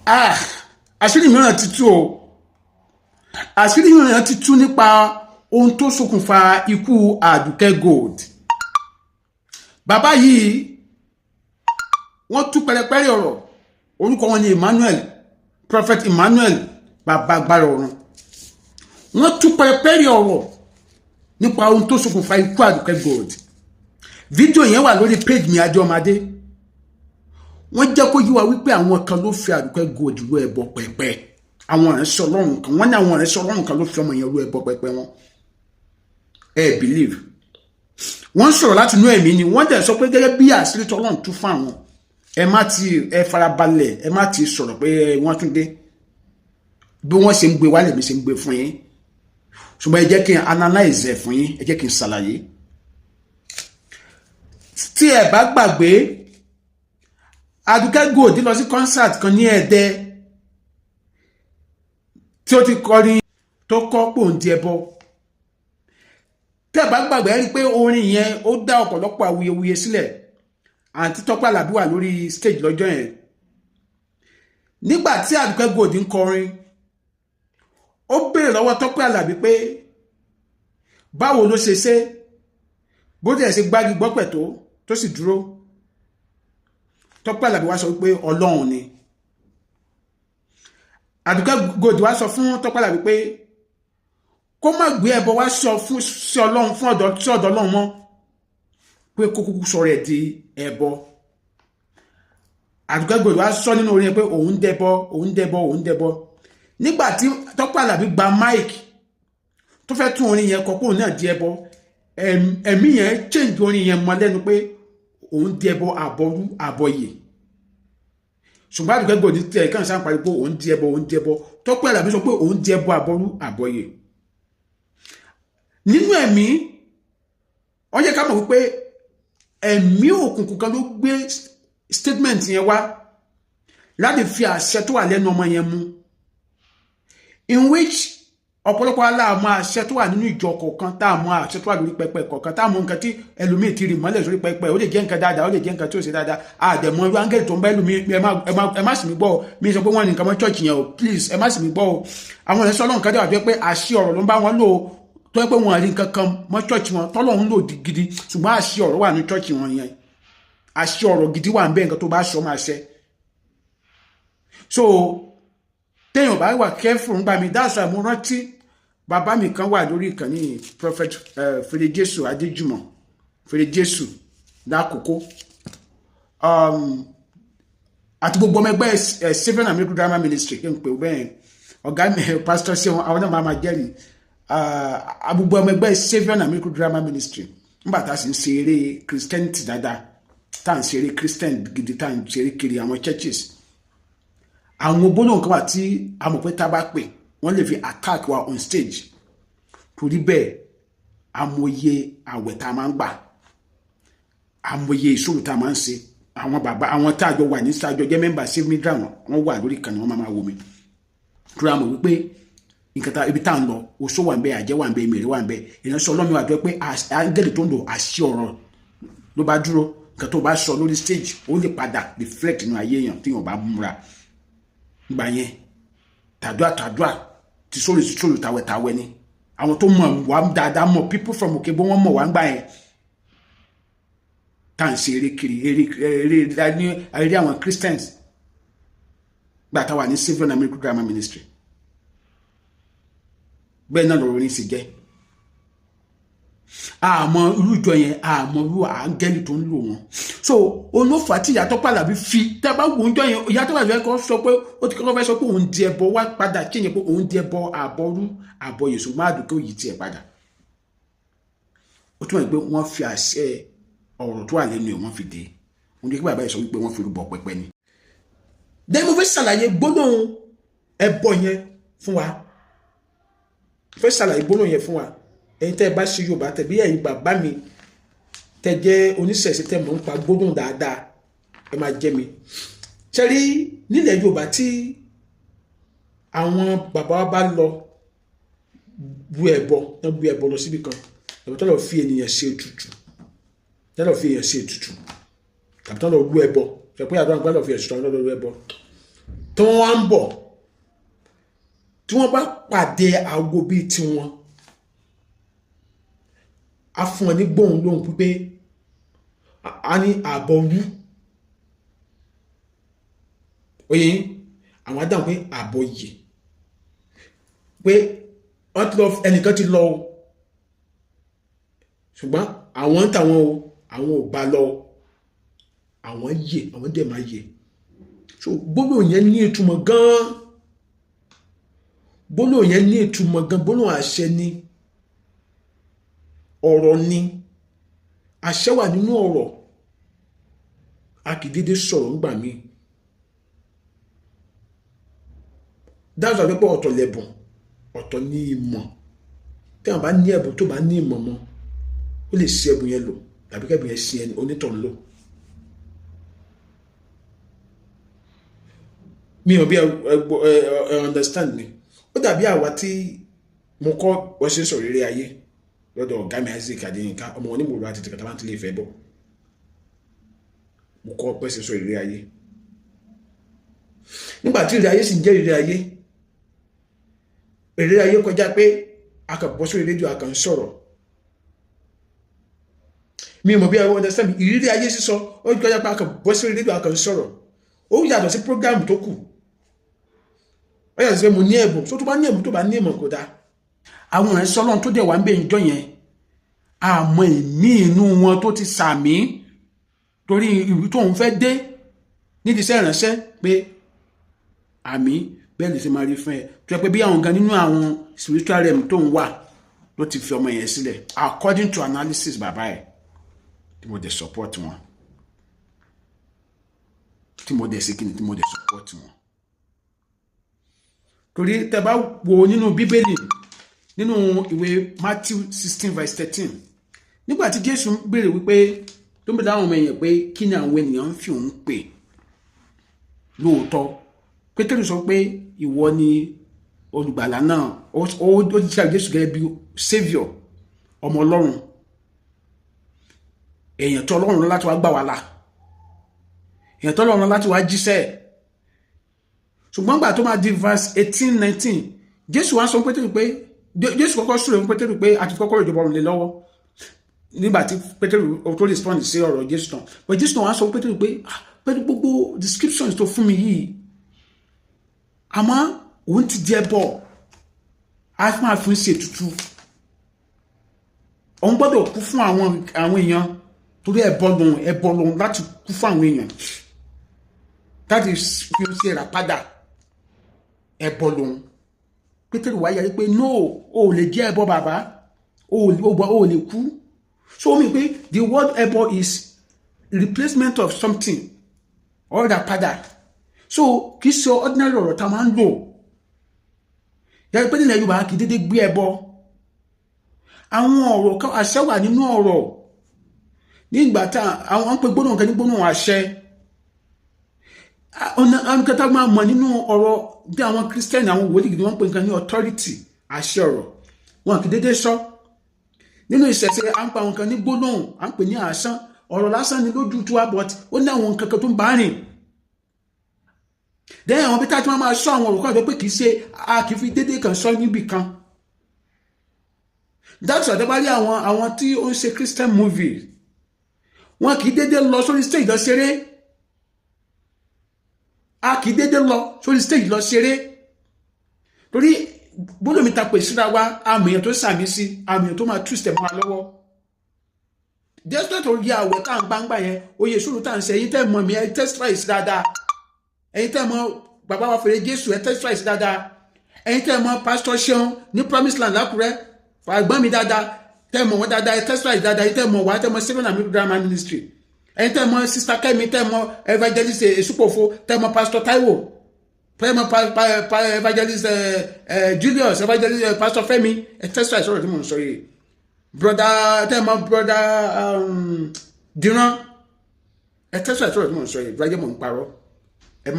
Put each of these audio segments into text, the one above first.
Ah, àṣírí mìíràn ti tú o. Àṣírí mìíràn ti tú nípa ohun tó ṣokùnfà ikú Àdùkẹ́ Gold. Bàbá yìí wọ́n tú pẹrẹpẹrẹ ọ̀rọ̀. Orúkọ wọn ni Emmanuel, Prophet Emmanuel bàbá agbára ọ̀run. Wọ́n tú pẹrẹpẹrẹ ọ̀rọ̀ nípa ohun tó ṣokùnfà ikú Àdùkẹ́ Gold. Fídíò yẹn wà lórí page mi Adéọmọdé. Wọ́n jẹ́ kó yí wa wípé àwọn kan ló fi Àdùkẹ́ Gold ru ẹbọ pẹpẹ. Àwọn ìránṣẹ́ Ọlọ́run kan, wọ́n ní àwọn ìránṣẹ́ Ọlọ́run kan ló fi ọmọ yẹn ru ẹbọ pẹpẹ wọn. Ẹ believe. Wọ́n sọ̀rọ̀ láti inú ẹ̀mí ni wọ́n dẹ̀ sọ pé gẹ́gẹ́ bí àṣírí tí Ọlọ́run tú fún àwọn. Ẹ farabalẹ̀, ẹ má ti sọ̀rọ̀ pé wọ́n tún dé. Bí wọ́n ṣe ń gbé wálé mi ṣe ń gbé fún yín. Ṣùgbọ́n ẹ jẹ́ kí n analyze ẹ̀ fún yín, ẹ jẹ́ kí n ṣàlàyé. Tí ẹ bá gbàgbé, Àdùkẹ́ Gold lọ sí concert kan ní Ẹdẹ tí ó ti kọrin tó kọ́ pòǹdì ẹbọ. Tí ẹ bá gbàgbé, ẹ rí pé orin yẹn ó dá ọ̀pọ̀lọpọ̀ awuyewuye sílẹ̀. Àǹtí Tọ́pẹ́ Àlàbí wà lórí stage lọ́jọ́ yẹn. Nígbà tí Àdùkẹ́ Gold ń kọrin, ó béèrè lọ́wọ́ Tọ́pẹ́ Àlàbí pé báwo ló ṣe ṣe, bó dẹ̀ ṣe gbági gbọ́pẹ̀ tó sì dúró. Tọ́pẹ́ Àlàbí wá sọ wípé Ọlọ́run ni. Àdùkẹ́ Gold wá sọ fún Tọ́pẹ́ Àlàbí pé kó má gbé ẹbọ wá sí Ọlọ́run fún ọ̀dọ̀ Ọlọ́run mọ́, pé kó kúkú sọ rẹ̀ di ẹbọ. Àdùkẹ́ Gold wá sọ nínú orin yẹn pé òun dẹbọ. Nígbà tí Tọ́pẹ́ Àlàbí gba mic tó fẹ́ tún orin yẹn kọ pé òun náà di ẹbọ, ẹ̀mí yẹn change orin yẹn mọ́ lẹ́nu pé òun di ẹbọ àbọrú àbọyè. Ṣùgbọ́n Àdùkẹ́ Gold tẹ̀ kàn sáà parí pé òun di ẹbọ. Tọ́pẹ́ Àlàbí sọ pé òun di ẹbọ àbọrú àbọyè. Nínú ẹ̀mí, ó yẹ ká mọ̀ wípé ẹ̀mí òkùnkùn kan ló gbé statement yẹn wá láti fi àṣẹ tó wà lẹ́nu ọmọ yẹn mú. In which ọ̀pọ̀lọpọ̀ aláàmọ́ àṣẹ tó wà nínú ìjọ kọ̀ọ̀kan, táàmọ́ àṣẹ tó wà lórí pẹpẹ kọ̀ọ̀kan, táàmọ́ nǹkan tí ẹlòmíì ti rì mọ́lẹ̀ sórí pẹpẹ, ó lè jẹ́ nǹkan dáadáa, ó lè jẹ́ nǹkan tí ó ṣe dáadáa. Àdẹ̀mọ́ irú áńgẹ́lì tó ń bá ẹlòmíì, ẹ má sì mí gbọ́ o, mi sọ pé wọ́n ní nǹkan mọ́ church yẹn o, please ẹ má sì mí gbọ́ o. Àwọn ẹ̀ṣọ́ Ọlọ́run kan dẹ̀ wà tó yẹ pé àṣẹ ọ̀rọ̀ ló ń bá wọn lò ó, tó yẹ pé wọn rí nǹkan kan mọ́ church wọn tọ́lọ́run lò gidi, ṣùgbọ́n àṣẹ ọ̀rọ̀ wà ní church wọn yẹn. Àṣẹ ọ̀rọ̀ gidi wà ń bẹ, nǹkan tó bá sọ máa ṣẹ. So téèyàn bá wà careful ńgbà mi, that's why mo rántí bàbá mi kan wà lórí ìkànnì Prophet Fèrè Jésù Adéjùmọ̀, Fèrè Jésù lákòókò, àti gbogbo ọmọ ẹgbẹ́ Saviour and Miracle Drama Ministry kí n pè bẹ́ẹ̀, ọ̀gá mi Pastor ṣe àwọn náà máa jẹ́rìí, gbogbo ọmọ ẹgbẹ́ Saviour and Miracle Drama Ministry nígbà tá a sì ń ṣe eré Christianity dáadáa, tá à ń ṣe eré Christian gidi, tá à ń ṣe eré kiri àwọn churches. Àwọn gbólóhùn kan wà tí a mọ̀ pé tá a bá pè wọ́n lè fi attack wa on stage. Torí bẹ́ẹ̀, amòye àwẹ̀ tá a máa ń gbà, amòye ìṣòro tá a máa ń ṣe. Àwọn bàbá, àwọn tá a jọ wà ní sájọ jẹ́ mẹ́mbà Save Me Drown, wọ́n wà lórí ìkànnì, wọ́n máa wò mí. Torí a mọ̀ wípé nǹkan tá ibi tá à ń lọ, oṣó wà ń bẹ, àjẹ́ wà ń bẹ, ìmèrè wà ń bẹ. Ìránṣẹ́ Ọlọ́run wà tó pé áńgẹ́lì tó ń lò àṣẹ ọ̀rọ̀ ló bá dúró. Nǹkan tó bá sọ lórí stage ó lè padà reflect nínú ayé èèyàn tí èèyàn bá múra. Ìgbà yẹn tàdúà ti sórí tàwẹ̀ ni. Àwọn tó mọ̀ wá dáadáa mọ̀, people from òkè bó wọ́n mọ̀ wá ń gbà yẹn. Tá à ń ṣe eré kiri, eré àwọn Christians gbà tá wà ní Saviour and Miracle Drama Ministry. Bẹ́ẹ̀ náà lọ́rọ̀ ní sì jẹ́. Àmọ́ irú ìjọ yẹn, àmọ́ irú áńgẹ́lì tó ń lò wọ́n. So olófà tí Ìyá Tọ́pẹ́ Àlàbí fi tẹ́ bá wò ń jọ yẹn, Ìyá Tọ́pẹ́ Àlàbí kọ́ sọ pé ó ti kọ́kọ́ fẹ́ sọ pé òun di ẹbọ, wá padà kíyẹn pé òun di ẹbọ àbọrú àbọyè, ṣùgbọ́n Àdùkẹ́ yìí tiẹ̀ padà. Ó túmọ̀ pé wọ́n fi àṣẹ ọ̀rọ̀ tó wà lẹ́nu ẹ̀ wọ́n fi dé. Wọ́n ní kí bàbá yìí sọ wípé wọ́n fi rúbọ pẹpẹ ni. Then mo fẹ́ ṣàlàyé gbólóhùn ẹbọ yẹn fún wa. Fẹ́ ṣàlàyé gbólóhùn yẹn fún wa. Ẹ̀yin tẹ́ bá ṣe Yorùbá tẹ̀bí ẹ̀yin bàbá mi tẹ́ jẹ́ oníṣẹ̀ṣe tẹ́ mọ̀ ń pa gbólóhùn dáadáa, ẹ máa jẹ́ mi. Ṣé rí nílẹ̀ Yorùbá tí àwọn bàbá wa bá lọ bu ẹbọ lọ síbi kan, ẹ̀bọ tó lọ fi ènìyàn ṣe ètùtù, tàbí tó lọ rú ẹbọ, ṣe pé àdúrà gbọ́dọ̀ fi ẹ̀sùn tó lọ rú ẹbọ. tí wọ́n wá ń bọ̀ tí wọ́n bá pàdé aago bíi tiwọn a fún ọ ní gbóhùn lóhùn pípé a ní àbọ̀ rú oye àwọn adáhùn pé àbọ̀ yè pé wọ́n ti lọ ẹnìkan ti lọ o ṣùgbọ́n àwọn ń tàwọn o àwọn ò bá lọ àwọn yè àwọn dẹ̀ máa yè so gbólóhùn yẹn ní ìtumọ̀ gan-an gbólóhùn yẹn ní ìtumọ̀ gan-an gbólóhùn àṣẹ ni ọ̀rọ̀ ni àṣẹ wà nínú ọ̀rọ̀ a kì í dédé sọ̀rọ̀ ńgbà míì dáhùn àgbẹ̀pọ̀ ọ̀tọ̀ lẹ́bùn ọ̀tọ̀ ní ìmọ̀ tí àwọn bá ní ẹ̀bùn tó bá ní ìmọ̀ mọ́ ó lè ṣe ẹ̀bùn yẹn lò tàbí kẹ́bùn yẹn ṣe onítọ̀hún lò. mi ò bí ẹ understand me ó dàbí àwa tí mo kọ́ wọ́n ṣe ń sọ̀rọ̀ eré ayé lọ́dọ̀ ọ̀gá mi Isaac Adéyínká ọmọ wọn ní mòrò àti tìkàtà máa ń tilé ìfẹ́ bọ̀ mo kọ́ pẹ́ ṣe sọ eré ayé nígbà tí eré ayé sì ń jẹ́ eré ayé kọjá pé a kàn bọ́ sórí rédíò a kàn ń sọ̀rọ̀ mi mọ̀ bí ẹ understand mi ìrírí ayé sísọ ó kọjá pé a kàn bọ́ sórí rédíò a kàn ń sọ̀rọ̀ ó yàtọ̀ sí program tó kù ó yàtọ̀ sí pé mo ní ẹ̀bùn tó bá ní ẹ̀bùn tó bá ní ìmọ̀ kò dáa. àwọn ẹ̀sọ́ ọlọ́run tó dẹ̀ wá ń bẹ̀ ìjọ yẹn àmọ́ ìmí inú wọn tó ti sàmí torí ìlú tó ń fẹ́ dé nídìí iṣẹ́ ìránṣẹ́ pé àmì bẹ́ẹ̀ lè ṣe máa rí fún ẹ tó yẹ pé bí àwọn gan nínú àwọn spiritual realm tó ń wà ló ti fi ọmọ yẹn sílẹ̀ according to analysis bàbá ẹ̀ tí mo dẹ̀ support wọn tí mo dẹ̀ sí kíni tí mo dẹ̀ support wọn torí tẹ́ bá wo nínú bíbélì nínú ìwé Matthew 16:13 nígbà tí Jésù ń béèrè wípé tó ń bèèrè àwọn ọmọ èèyàn pé kí ni àwọn ènìyàn ń fi òun pè lóòótọ́ Pétérù sọ pé ìwọ ni olùgbàlà náà ó jíṣẹ́ Jésù gẹ́gẹ́ bí saviour ọmọ Ọlọ́run èèyàn tó Ọlọ́run láti wá gbà wá là èèyàn tó Ọlọ́run láti wá jíṣẹ́ ṣùgbọ́n gbà tó máa di verse 18-19 Jésù wá sọ Pétérù pé Jésù kọ́kọ́ súre fún Pétérù pé àti kọ́kọ́ ìjọba ọ̀run lé lọ́wọ́ nígbà tí Pétérù tó respond sí ọ̀rọ̀ Jésù tán but Jésù náà wá sọ Pétérù pé pẹ̀lú gbogbo descriptions tó fún mi yìí àmọ́ òun ti jẹ́ bọ̀ á máa fi ń ṣe ètùtù òun gbọ́dọ̀ kú fún àwọn èèyàn torí ẹbọ lòun láti kú fún àwọn èèyàn láti fi ṣe rà padà ẹbọ lòun Pétérù wá yarí pé no o lè jẹ́ ẹbọ bàbá o lè kú so mi pé the word ẹbọ is replacement of something or rà padà so kì í ṣe ordinary ọ̀rọ̀ tá a máa ń lò yàrá pé nílẹ̀ Yorùbá kì í dédé gbé ẹbọ àwọn ọ̀rọ̀ kan àṣẹ wà nínú ọ̀rọ̀ nígbà tá àwọn pé gbóná nǹkan ní gbóná àṣẹ àwọn kẹta máa mọ̀ nínú ọ̀rọ̀ bí àwọn Christian àwọn wòlíì gidi wọ́n pè nǹkan ní authority àṣẹ ọ̀rọ̀ wọn kì í dédé sọ nínú ìṣẹ̀ṣe à ń pa àwọn kan ní gbóná à ń pè ní àṣán ọ̀rọ̀ lásán ni lójú tó wá but ó ní àwọn nǹkan kan tó ń bá rìn dẹ́yìn àwọn bíta tí wọ́n máa sọ àwọn ọ̀rọ̀ kan pé kì í ṣe a kì í fi dédé kan sọ níbì kan dáàtú àdébárí àwọn tí ó ń ṣe Christian movie wọn kì í dédé lọ sórí stage lọ ṣeré a kì í dédé lọ sórí stage lọ ṣeré torí bólómi ta pè síra wa àmì èèyàn tó sàmì sí àmì èèyàn tó máa tú step máa lọ́wọ́ jésù tó yẹ àwẹ̀ tá à ń gbangba yẹn oyè sùúrù tá à ń ṣe èyí tẹ́ mọ̀ mí ẹ testify sí dáadáa ẹ̀yin tẹ́ mọ̀ bàbá wa fèrè Jésù ẹ testify sí dáadáa ẹ̀yin tẹ́ mọ̀ pastor Ṣeun ní Promise Land l'Ákúrẹ́ fàgbọ́n mi dáadáa tẹ́ mọ̀ wọ́n dáadáa ẹ testify sí dáadáa ẹ̀yin tẹ́ mọ̀ wá tẹ́ mọ̀ Stephen Amiru Drama Ministry ẹ̀yin tẹ́ mọ̀ Sister Kẹ́mi tẹ́ mọ̀ Evangelist Esupofo tẹ́ mọ̀ Pastor Taiwo tẹ́ mọ̀ Evangelist Julius Evangelist Pastor Fẹ́mi ẹ testify sọ̀rọ̀ tí mò ń sọ yìí brother tẹ́ mọ̀ brother Diran ẹ testify sọ̀rọ̀ tí mò ń sọ yìí ìbúrájẹ́ mò ń parọ́ ẹ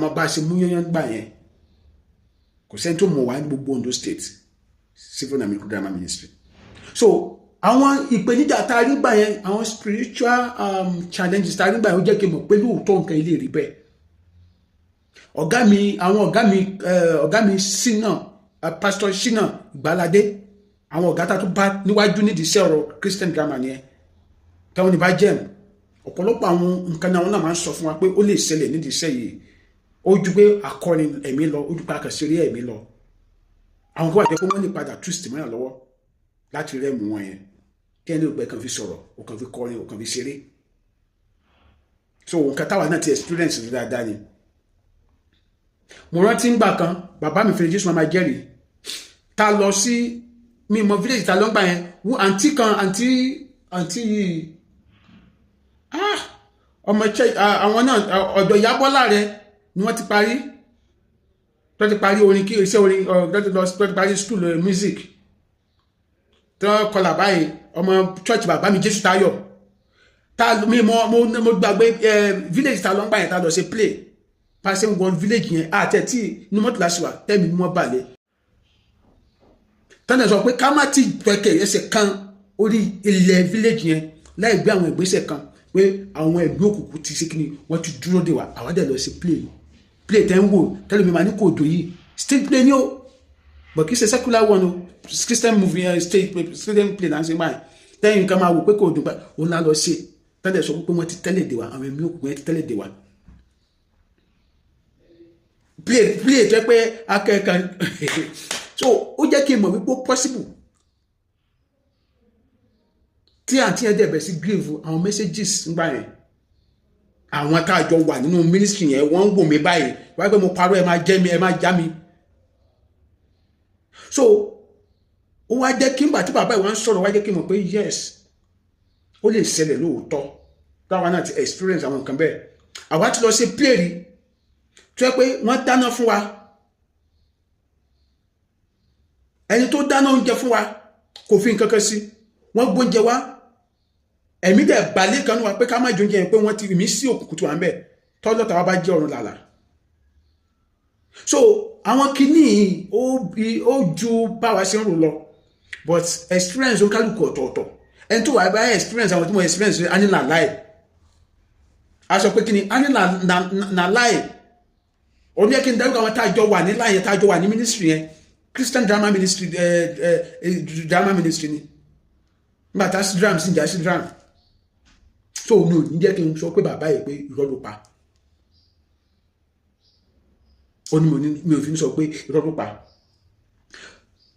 má bá a ṣe mú yányán gbà yẹn kò sẹ́ni tó mọ̀ wá ní gbogbo Ondo State Stephen Amiru Drama Ministry so àwọn ìpèníjà tá a rí gbà yẹn àwọn spiritual challenges tá a rí gbà yẹn ó jẹ́ kí n mọ̀ pé lóòótọ́ nǹkan ilé rí bẹ́ẹ̀ ọ̀gá mi Ṣínà Pastor Ṣínà Ìgbàládé, àwọn ọ̀gá tá tó bá níwájú nídìí iṣẹ́ ọ̀rọ̀ Christian drama nìyẹn táwọn ní bá jẹ́ ọ̀pọ̀lọpọ̀ àwọn nǹkan náà wọn náà máa ń sọ fún wa pé ó lè ṣẹlẹ̀ nídìí iṣẹ́ yìí, ó ju pé akọrin ẹ̀mí lọ, ó ju pé akàṣeré ẹ̀mí lọ. àwọn kó wà jẹ́ pé wọ́n lè padà twist mọ́yàn lọ́wọ́ láti rẹ́mu wọn yẹn kí ẹni ògbẹ́ kan fi sọ̀rọ̀ ó kan fi kọrin ó kan fi ṣeré. so nǹkan táwa náà ti experience rí dáadáa ni. mo rántí ńgbà kan bàbá mi fèrè Jésù máa jẹ́rìí ta lọ sí mi mọ village ta ló ń gbà yẹn àǹtí kan àǹtí yìí ọmọ àwọn náà ọ̀dọ̀ Ìyábọ́lá rẹ ni wọ́n ti parí orin kí iṣẹ́ orin tó ti parí school music tó kọlà báyìí ọmọ church bàbá mi Jésù Táyọ̀ mo gbàgbé village ta ló ń gbà yẹn ta lọ ṣe play pàṣẹ wọn village yẹn àtẹ̀tí inú mọ́tò láṣìwà tẹ́mi mọ́ balẹ̀ tọ́nà sọ pé ká má ti pẹ̀kẹ̀ ẹsẹ̀ kan orí ilẹ̀ village yẹn láì gbé àwọn ìgbésẹ̀ kan pé àwọn ẹgbẹ́ òkùnkùn ti ṣe kíni wọ́n ti dúró dè wá àwọn dẹ̀ lọ sí play tẹ́ ń wò tẹ́lẹ̀ mi máa ní kò dò yìí still play ni ó but kì í ṣe secular one o Christian movie stage play náà ṣe báyìí tẹ́yìn nǹkan máa wò pé kò dùn bá òun lá lọ ṣe tẹ́lẹ̀ sọ pé wọ́n ti tẹ́lẹ̀ dè wá àwọn ẹgbẹ́ òkùnkùn yẹn ti tẹ́lẹ̀ dè wá play tẹ́ pé akẹ́kọ̀ọ́ so ó jẹ́ kí n mọ̀ wípé ó possible tí àǹtí ẹ̀ dẹ̀ bẹ̀ sí give àwọn messages ńgbà yẹn àwọn tá a jọ wà nínú ministry yẹn wọ́n ń wò mí báyìí wáyé pé mo parọ́ ẹ máa jẹ́ mi ẹ máa já mi so ó wá jẹ́ kí n gbà tí bàbá ìwà ń sọ̀rọ̀ wá jẹ́ kí n mọ̀ pé yes ó lè ṣẹlẹ̀ lóòótọ́ táwa náà ti experience àwọn nǹkan bẹ́ẹ̀ àwa ti lọ ṣe play rí tó yẹ pé wọ́n dáná fún wa ẹni tó dáná oúnjẹ fún wa kò fi nǹkan kan sí wọ́n gbóúnjẹ wá ẹ̀mí dẹ̀ balẹ̀ kan wá pé ká má jẹ oúnjẹ yẹn pé wọ́n ti mí sí òkùnkùn tó wà ń bẹ̀ tọ́lọ́ tàwa bá jẹ́ ọ̀run làlà so àwọn kìíní ó ju báwa ṣe ń rò lọ but experience ó kálukú ọ̀tọ̀ọ̀tọ̀ ẹni tó wà bá experience àwọn tí mo experience á ní nà láì a sọ pé kí ni á ní nà láì òun yẹ kí n dárúkọ àwọn tá a jọ wà ní láyé tá a jọ wà ní ministry yẹn Christian drama ministry ni nígbà tá a sí drum sí ìjà sí drum so mi ò ní jẹ́ kí n sọ pé bàbá yìí pé irọ́ ló pa ó ní mi ò fi sọ pé irọ́ ló pa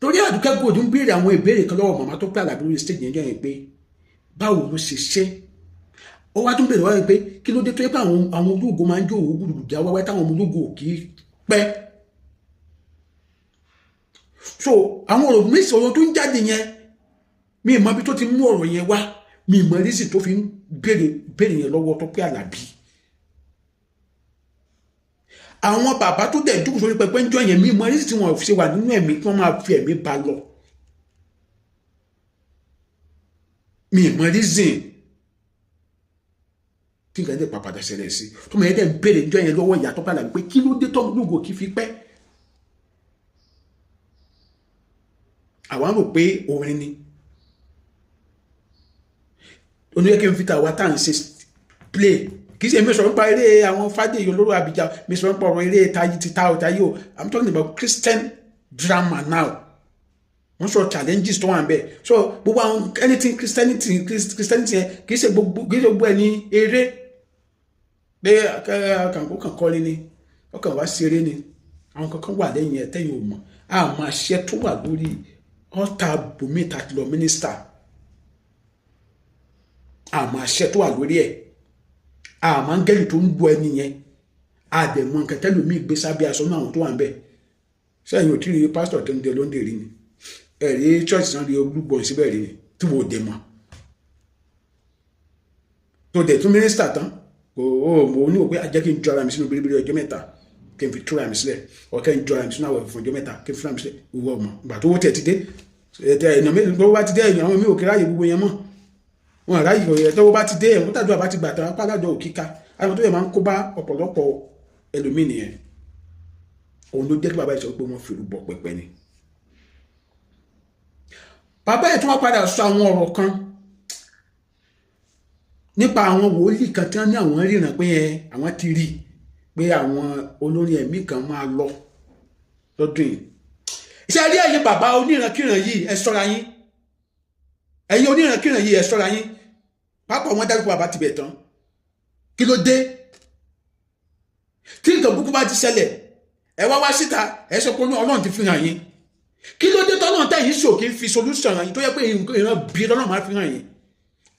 torí Àdùkẹ́ Gold ń béèrè àwọn ìbéèrè kan lọ́wọ́ màmá tó pé Àlàbí lórí stage yẹn jẹ́ yẹn pé báwo ló ṣe ṣe ó wá tún béèrè wáyé pé kí ló dé tó yẹ pé àwọn ológo máa ń jó òwò gbùdùgbùdù wáwá táwọn ọmọ ológo kì í pẹ́ so àwọn ọ̀rọ̀ méjì ọ̀rọ̀ tó ń jáde yẹn mi ì mọ ibi tó ti mú ọ̀rọ̀ yẹn wá mi ì mọ rísì tó fi ń béèrè yẹn lọ́wọ́ tó pé Àlàbí àwọn bàbá tó dẹ̀ dúkùú sórí pẹpẹ ń jọ yẹn mi ì mọ rísì tí wọ́n ṣe wà nínú ẹ̀mí tí wọ́n máa fi ẹ̀mí ba lọ mi ì mọ rísì tí nǹkan dẹ̀ pàpàdà ṣẹlẹ̀ sí tó mọ̀ ẹ́ dẹ̀ ń béèrè ń jọ yẹn lọ́wọ́ ìyá tó pé Àlàbí pé kí ló dé tó lógo kí fi pẹ́ àwọn rò pé orin ni oníyẹ kí n fi tàwa tá à ń ṣe play kì í ṣe mi sọ̀rọ̀ nípa eré àwọn Fádèyí olóró Àbíjà mi sọ̀rọ̀ nípa ọ̀rọ̀ eré ti ta ọ̀tá yìí o I'm talking about Christian drama now wọ́n sọ challenges tó wà ń bẹ̀ so gbogbo àwọn anything Christianity yẹn kì í ṣe gbogbo ẹni eré pé kàn kọ́ni ni ọkàn wá sí eré ni àwọn kankan wà lẹ́yìn ẹ̀ tẹ́yìn ò mọ̀ àwọn àṣẹ tó wà lórí ọ̀tá bùnmí tàbí lọ mínísítà àmọ́ àṣẹ tó wà lórí ẹ̀ àmọ́ áńgẹ́lì tó ń gbọ́ ẹni yẹn àdẹ̀mọ́ nǹkan tẹ́lómi gbé sábẹ́ aṣọ náà àwọn tó wà ń bẹ̀ sẹ́yìn ò tí rí pásítọ̀ tó ń dẹ lóńdè rí ni ẹ̀rí church náà rí olúgbọ̀n síbẹ̀ rí ni tí wò dẹ̀ mọ́ tó dẹ̀ tún mínísítà tán mo ní òpé ajẹ́ kí n jọ ara mi sínú biribiri ọjọ́ mẹ́ta kí n fi túra mi sílẹ̀ ọ̀kẹ́ ń jọ ara mi sínú àwẹ̀ fún ọjọ́ mẹ́ta kí n fi túra mi sílẹ̀ ìwọ ọmọ ìgbà tó wó tẹ̀ ti dé ẹ̀nà mélòó tó bá ti dé ẹ̀yìn àwọn mi ò kí ráyè gbogbo yẹn mọ́ wọn ráyè ọ̀yẹ́ tó bá ti dé ẹ̀wọ̀n tàdúrà bá ti gbà tán pàdájọ́ òkíká àwọn tó yẹ máa ń kó bá ọ̀pọ̀lọpọ̀ ẹlòmíì nìyẹn òun ló jẹ́ kí bàbá ìṣọ́ pé wọ́n fi rúbọ pẹpẹ ni. bàbá ẹ̀ tún wá padà sọ àwọn ọ̀rọ̀ kan nípa àwọn wòlíì kan tí wọ́n ní àwọn ríran pé àwọn ti rí pé àwọn olórin ẹ̀mí kan máa lọ lọ́dún yìí. Ṣé rí ẹ̀yin bàbá onírankíran yìí ẹ ṣọ́ra yín, ẹ̀yin onírankíran yìí ẹ ṣọ́ra yín, pápá wọn dárúkọ bàbá tibẹ̀ tán. Kí ló dé tí nǹkan burúkú bá ti ṣẹlẹ̀ ẹ wá síta ẹ sọ pé Ọlọ́run ti fi hàn yín? Kí ló dé tọ́lọ́run tẹ̀yìn sòkè fi solution hàn yín tó yẹ pé ìran bí Ọlọ́run máa fi hàn yín?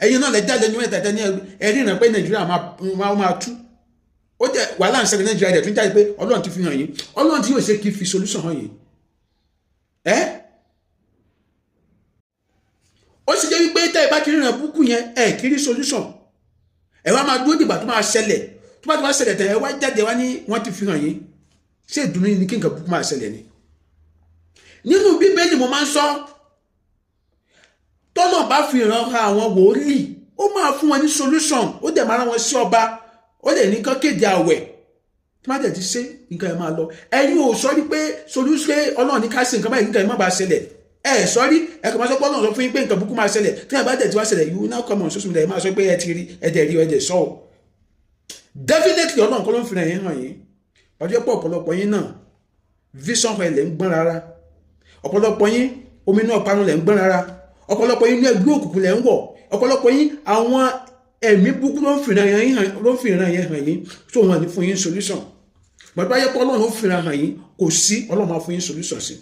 Ẹ̀yin náà lè jáde ní mẹ́ta tẹ́ ní ẹ̀rí ìrìn pé Nàìjíríà máa tú. Ó jẹ́ wàhálà ń ṣẹlẹ̀ Nàìjíríà rẹ̀ tún jáde pé Ọlọ́run ti fi hàn yín. Ọlọ́run tí yóò ṣe kí fi solution hàn yín. Ó sì jẹ́ wípé tẹ́ ẹ bá kiri ìrìn búkú yẹn kiri solution. Ẹ wá máa dúró dìgbà tó máa ṣẹlẹ̀. Tó bá ti wá ṣẹlẹ̀ tẹ̀ ẹ wá jáde wá ní wọ́n ti fi hàn yín. Ṣé ìdùnnú ni kí nǹkan búkú máa ṣẹlẹ̀ ni? Nínú Bíbélì mo máa ń sọ tọ́lọ̀ bá fi hàn àwọn wòlíì ó máa fún wọn ní solution. Ó dẹ̀ máa rán wọn sí ọba, ó dẹ̀ ní kán kéde àwẹ̀ tí má dẹ̀ ti ṣe nǹkan ẹ̀ máa lọ. Ẹ̀yin ò sọ rí pé solution Ọlọ́run ní ká ṣe nǹkan báyìí nǹkan ẹ̀ má bàa ṣẹlẹ̀. Sọ́rí ẹ kàn máa sọ pé Ọlọ́run sọ fún yín pé nǹkan burúkú máa ṣẹlẹ̀ tí ẹ bá dẹ̀ ti wá ṣẹlẹ̀ you now come on social media ẹ máa sọ pé ẹ ti rí ẹ̀dẹ̀ rí ẹ̀dẹ̀ sọ. Definitely Ọlọ́run kọ́ ló ń fi hàn yín. Ọjọ́ pọ̀ ọ̀pọ̀lọpọ̀ yín náà vision oil lẹ̀ ń gbọ́n rárá, ọ̀pọ̀lọpọ̀ yín omi náà panu lẹ̀ ń gbọ́n rárá, ọ̀pọ̀lọpọ̀ yín ní ẹgbẹ́ òkùnkùn lẹ̀ ń wọ̀, ọ̀pọ̀lọpọ̀ yín àwọn ẹ̀mí burúkú ló ń fi hàn yín tó wọn ní fún yín solution. Bàbá yẹ pé Ọlọ́run ó fi hàn yín kò sí Ọlọ́run máa fún yín solution sí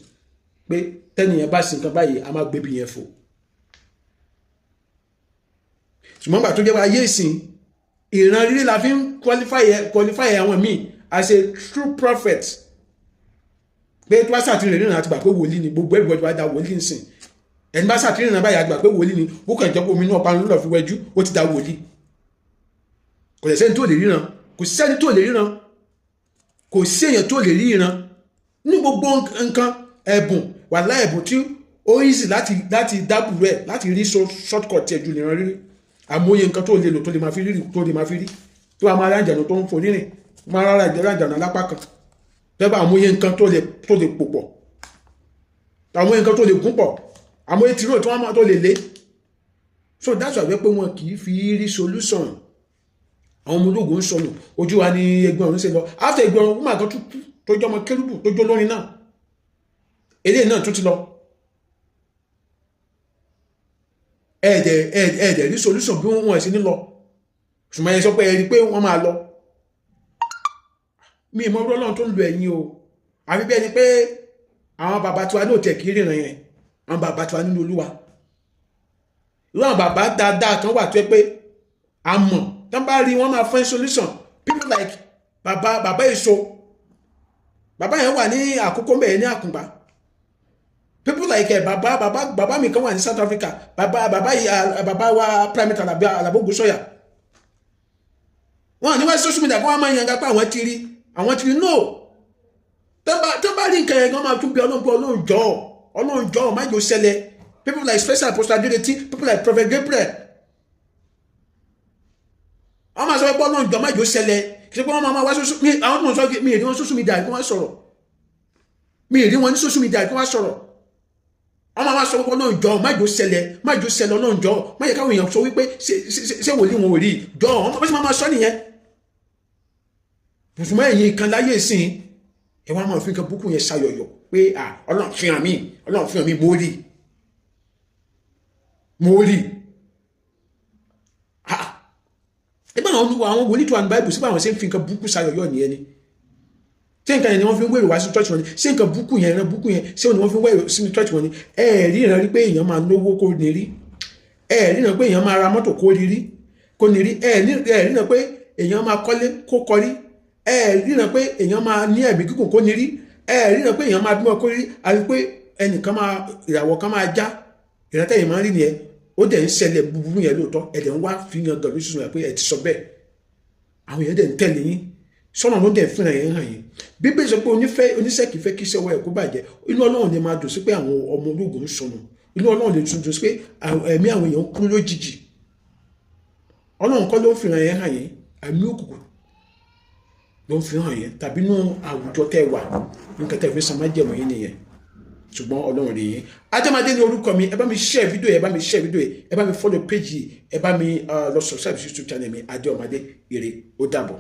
pé tẹ́nìyàn bá sin nǹkan báyìí a máa gbé bí yẹn fò. Ṣùgbọ́n gbà tó jẹ́ ayé ìsìn ìran rírí la fi ń qualify àwọn míì as a true prophet pé tó bá sàtìrìn ìrìnà àti gbà pé wòlíì ni gbogbo everybody bá da wòlíì ń sìn. Ẹni bá sàtìrìn ìrìnà báyìí àti gbà pé wòlíì ni ó kàn jẹ́ pé omi náà panu lọ́ọ̀ fi wẹ́jú ó ti da wòlíì. Kò sẹ́ni tó lè ríran, kò sẹ́ni tó lè ríran, kò sí èèyàn tó lè ríran ní gbogbo nǹkan ẹ̀bùn wàhálà ẹ̀bùn tí ó easy láti dábùrú ẹ̀ láti rí shortcut ẹ̀ ju nìran rírí. Àmóye nǹkan tó lè lò tó lè máa fi rí tó a máa rájànà tó ń forí rìn máa rájànà lápá kan tẹ́bà àmóye nǹkan tó lè pò pọ̀, àmóye nǹkan tó lè gún pọ̀, àmóye tìró tó lè lé. So that's why pé wọn kì í fi rí solution. Àwọn ọmọ ológun ń sọnù ojú wa ní ẹgbẹ́ ọ̀run ṣe lọ after ẹgbẹ́ ọ̀run wọ́n àgọ́ tó jọ ọmọ kérúbù tó jó lórin náà eléyìí náà tún ti lọ. Ẹ̀ẹ̀dẹ̀ rí solution bí wọ́n ṣe ní lọ ṣùgbọ́n ẹ sọ pé ẹ rí pé wọ́n máa lọ. Mi ìmọ̀ Ọlọ́run tó ń lo ẹ̀yìn o àbí bẹ́ẹ̀ ni pé àwọn bàbá tiwa náà tẹ̀ kí ríran yẹn àwọn bàbá tiwa nínú Olúwa irú àwọn bàbá dáadáa kan wà tó yẹ pé a mọ̀ tán bá rí wọ́n máa fún solution. People like bàbá èso bàbá yẹn wà ní àkókò mẹ́rin ní Àkùngbá. People like bàbá mi kan wà ní South Africa bàbá wa Prime Minister Alabo Ogunsoya wọ́n ní wá social media kó wọ́n máa yànga pé àwọn ti rí no tó bá rí nǹkan yẹn kan máa tún bí Ọlọ́run jọ̀ọ́ má jò ṣẹlẹ̀. People like Special Apostle Adeleti, people like Prophet Gabriel wọ́n máa sọ pé Ọlọ́run jọ̀ọ́ má jò ṣẹlẹ̀ kí wọ́n máa wá social media àwọn tó ń sọ mi ì rí wọn social media kí wọ́n sọ̀rọ̀ mi ì rí wọn ní social media kí wọ́n sọ̀rọ̀ wọ́n máa sọ pé Ọlọ́run jọ̀ọ́ má jò ṣẹlẹ̀ Ọlọ́run jọ̀ọ́ má yẹ káwọn èèyàn sọ wípé ṣé wòlíì wọn ò rí jọ̀ọ́ wọ́n sì máa sọ nìyẹn. Bùsùnmọ́ ẹ̀yìn kan láyé ìsìn ẹ wá máa fi nǹkan búkú yẹn ṣayọ̀yọ̀ pé Ọlọ́run fi hàn mí mo rí ẹgbẹ́ àwọn wòlíì tó wà ní Bible síbẹ̀ àwọn ṣe ń fi nǹkan búkú ṣayọ̀yọ̀ nìyẹn ni. Ṣé nǹkan yẹn ni wọ́n fi ń wéèrè wá sí church wọn ni ṣé nǹkan búkú yẹn ṣé ni wọ́n fi ń wéèrè sí church wọn ni rí ìran rí pé èèyàn máa lówó kó ní rí rí ìran pé èèyàn máa ra mọ́tò kó ní rí rí ìran pé èèyàn máa kọ́lé kó kọrí rí ìran pé èèyàn máa ní ẹ̀mí gígùn kó ní rí rí ìran pé èèyàn máa bímọ kó rí àti pé ẹnìkan ìràwọ̀ kan máa já ìrántẹ́ yìí máa ń rí nìyẹn ó dẹ̀ ń ṣẹlẹ̀ búburú yẹn lóòótọ́ ẹ̀dẹ̀ ń wá fi yan gàdú sísun yẹn pé ẹ̀ ti sọ bẹ́ẹ̀ àwọn èèyàn dẹ̀ ń tẹ̀lé yín sọ́nà ló dẹ̀ fúnra yẹn hàn yín. Bíbélì sọ pé oníṣẹ́kì fẹ́ kí iṣẹ́ ọwọ́ ẹ̀ kó bàjẹ́ inú Ọlọ́run lè máa dùn sí pé àwọn ọmọ ológun ń sọnù inú Ọlọ́run lè dùn sí pé ẹ̀mí àwọn èèyàn kú lójijì. Ọlọ́run kọ́ ló ń fìràn yẹn hàn yín ẹ̀mí òkùnkùn ló ń fi hàn yẹn tàbí inú àwùjọ tẹ́ wà nǹkan tẹ́ fi san májẹ̀mú yín nìyẹn ṣùgbọ́n Ọlọ́run rí yín. Ajámadé ní orúkọ mi ẹ bá mi share fídíò ẹ bá mi share fídíò ẹ bá mi follow page ẹ bá mi lọ subscribe sí YouTube channel mi Adéọmọdé ire ó dàbọ̀.